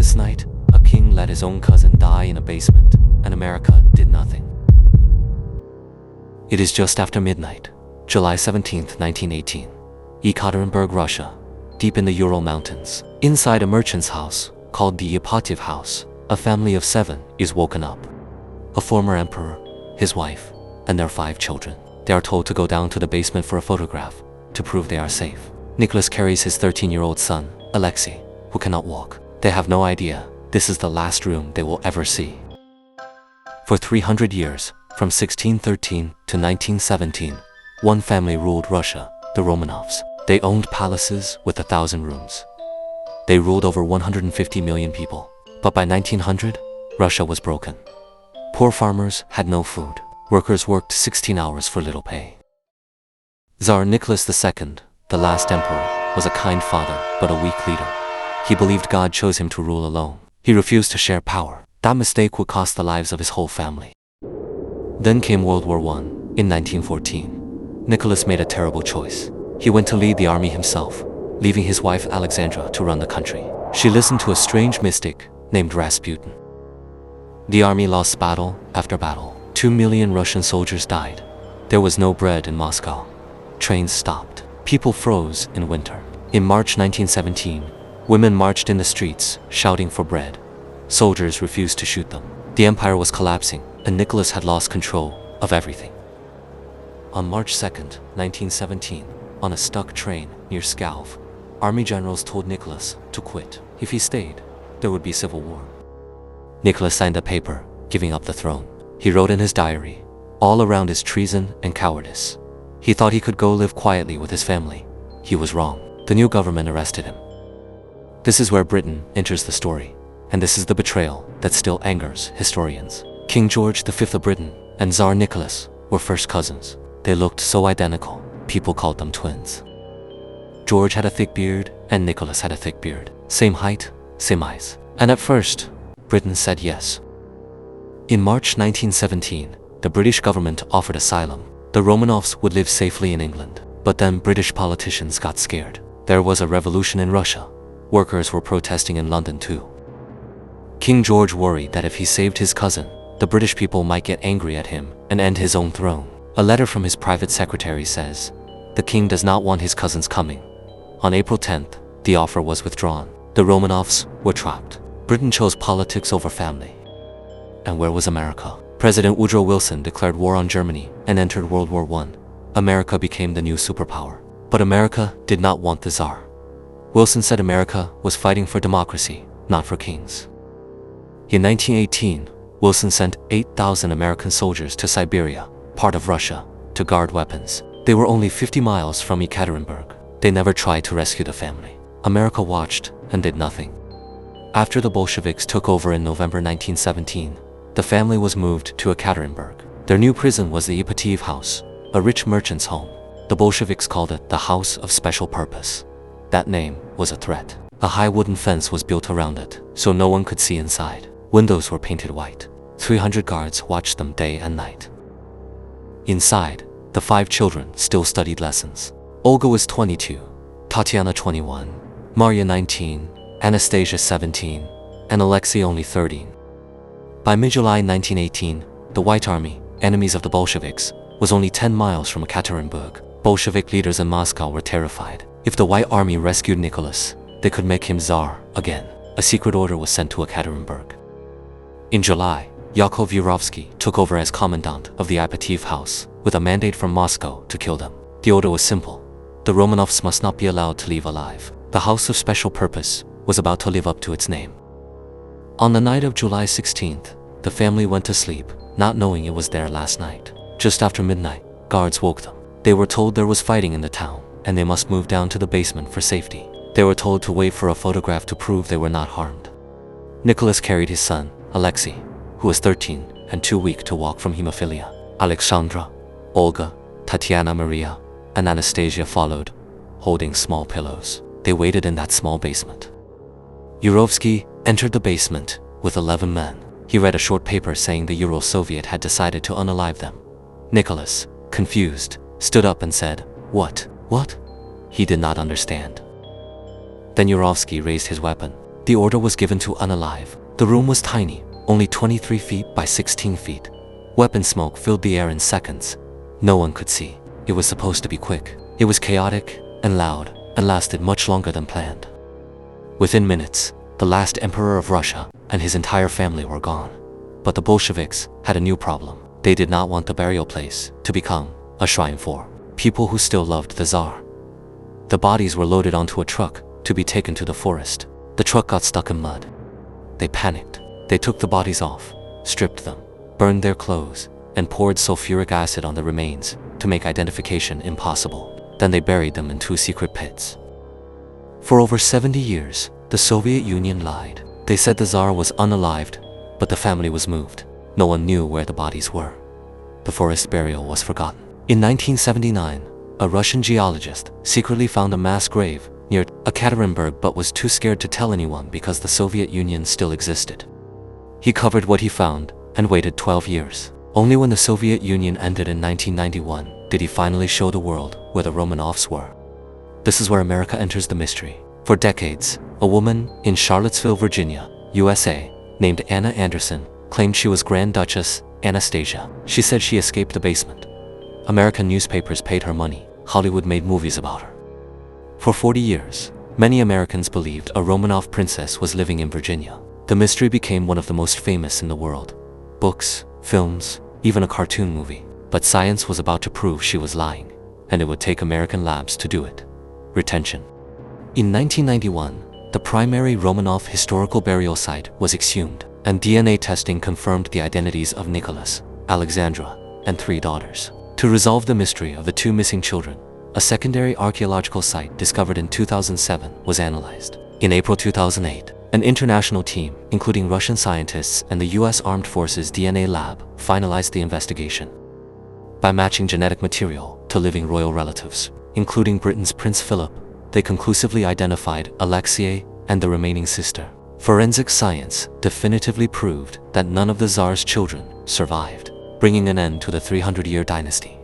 This night, a king let his own cousin die in a basement, and America did nothing. It is just after midnight, July 17, 1918. Ekaterinburg, Russia, deep in the Ural Mountains. Inside a merchant's house, called the Ipatiev House, a family of 7 is woken up. A former emperor, his wife, and their 5 children. They are told to go down to the basement for a photograph, to prove they are safe. Nicholas carries his 13-year-old son, Alexei, who cannot walk. They have no idea this is the last room they will ever see. For 300 years, from 1613 to 1917, one family ruled Russia, the Romanovs. They owned palaces with 1,000 rooms. They ruled over 150 million people. But by 1900, Russia was broken. Poor farmers had no food. Workers worked 16 hours for little pay. Tsar Nicholas II, the last emperor, was a kind father but a weak leader. He believed God chose him to rule alone. He refused to share power. That mistake would cost the lives of his whole family. Then came World War I in 1914. Nicholas made a terrible choice. He went to lead the army himself, leaving his wife Alexandra to run the country. She listened to a strange mystic named Rasputin. The army lost battle after battle. 2 million Russian soldiers died. There was no bread in Moscow. Trains stopped. People froze in winter. In March 1917, women marched in the streets, shouting for bread. Soldiers refused to shoot them. The empire was collapsing, and Nicholas had lost control of everything. On March 2nd, 1917, on a stuck train near Pskov, army generals told Nicholas to quit. If he stayed, there would be civil war. Nicholas signed a paper, giving up the throne. He wrote in his diary, all around is treason and cowardice. He thought he could go live quietly with his family. He was wrong. The new government arrested him. This is where Britain enters the story, and this is the betrayal that still angers historians. King George V of Britain and Tsar Nicholas were first cousins. They looked so identical, people called them twins. George had a thick beard, and Nicholas had a thick beard. Same height, same eyes. And at first, Britain said yes. In March 1917, the British government offered asylum. The Romanovs would live safely in England. But then British politicians got scared. There was a revolution in Russia. Workers were protesting in London too. King George worried that if he saved his cousin, the British people might get angry at him and end his own throne. A letter from his private secretary says, the king does not want his cousins coming. On April 10th, the offer was withdrawn. The Romanovs were trapped. Britain chose politics over family. And where was America? President Woodrow Wilson declared war on Germany and entered World War I. America became the new superpower. But America did not want the Tsar. Wilson said America was fighting for democracy, not for kings. In 1918, Wilson sent 8,000 American soldiers to Siberia, part of Russia, to guard weapons. They were only 50 miles from Ekaterinburg. They never tried to rescue the family. America watched and did nothing. After the Bolsheviks took over in November 1917, the family was moved to Ekaterinburg. Their new prison was the Ipatiev House, a rich merchant's home. The Bolsheviks called it the House of Special Purpose. That name was a threat. A high wooden fence was built around it, so no one could see inside. Windows were painted white. 300 guards watched them day and night. Inside, the 5 children still studied lessons. Olga was 22, Tatiana 21, Maria 19, Anastasia 17, and Alexei only 13. By mid-July 1918, the White Army, enemies of the Bolsheviks, was only 10 miles from Ekaterinburg. Bolshevik leaders in Moscow were terrified. If the White Army rescued Nicholas, they could make him Tsar again. A secret order was sent to Ekaterinburg. In July, Yakov Yurovsky took over as commandant of the Ipatiev House, with a mandate from Moscow to kill them. The order was simple. The Romanovs must not be allowed to leave alive. The House of Special Purpose was about to live up to its name. On the night of July 16th, the family went to sleep, not knowing it was their last night. Just after midnight, guards woke them. They were told there was fighting in the town, and they must move down to the basement for safety. They were told to wait for a photograph to prove they were not harmed. Nicholas carried his son, Alexei, who was 13 and too weak to walk from hemophilia. Alexandra, Olga, Tatiana Maria, and Anastasia followed, holding small pillows. They waited in that small basement. Yurovsky entered the basement with 11 men. He read a short paper saying the Ural Soviet had decided to unalive them. Nicholas, confused, stood up and said, "What? What?" He did not understand. Then Yurovsky raised his weapon. The order was given to unalive. The room was tiny, only 23 feet by 16 feet. Weapon smoke filled the air in seconds. No one could see. It was supposed to be quick. It was chaotic and loud and lasted much longer than planned. Within minutes, the last emperor of Russia and his entire family were gone. But the Bolsheviks had a new problem. They did not want the burial place to become a shrine for people who still loved the Tsar. The bodies were loaded onto a truck to be taken to the forest. The truck got stuck in mud. They panicked. They took the bodies off, stripped them, burned their clothes, and poured sulfuric acid on the remains to make identification impossible. Then they buried them in 2 secret pits. For over 70 years, the Soviet Union lied. They said the Tsar was unalived, but the family was moved. No one knew where the bodies were. The forest burial was forgotten. In 1979, a Russian geologist secretly found a mass grave near Ekaterinburg but was too scared to tell anyone because the Soviet Union still existed. He covered what he found and waited 12 years. Only when the Soviet Union ended in 1991 did he finally show the world where the Romanovs were. This is where America enters the mystery. For decades, a woman in Charlottesville, Virginia, USA, named Anna Anderson, claimed she was Grand Duchess Anastasia. She said she escaped the basement. American newspapers paid her money. Hollywood made movies about her. For 40 years, many Americans believed a Romanov princess was living in Virginia. The mystery became one of the most famous in the world. Books, films, even a cartoon movie. But science was about to prove she was lying, and it would take American labs to do it. Retention. In 1991, the primary Romanov historical burial site was exhumed, and DNA testing confirmed the identities of Nicholas, Alexandra, and 3 daughters. To resolve the mystery of the 2 missing children, a secondary archaeological site discovered in 2007 was analyzed. In April 2008, an international team, including Russian scientists and the US Armed Forces DNA lab, finalized the investigation. By matching genetic material to living royal relatives, including Britain's Prince Philip, they conclusively identified Alexei and the remaining sister. Forensic science definitively proved that none of the Tsar's children survived, bringing an end to the 300-year dynasty.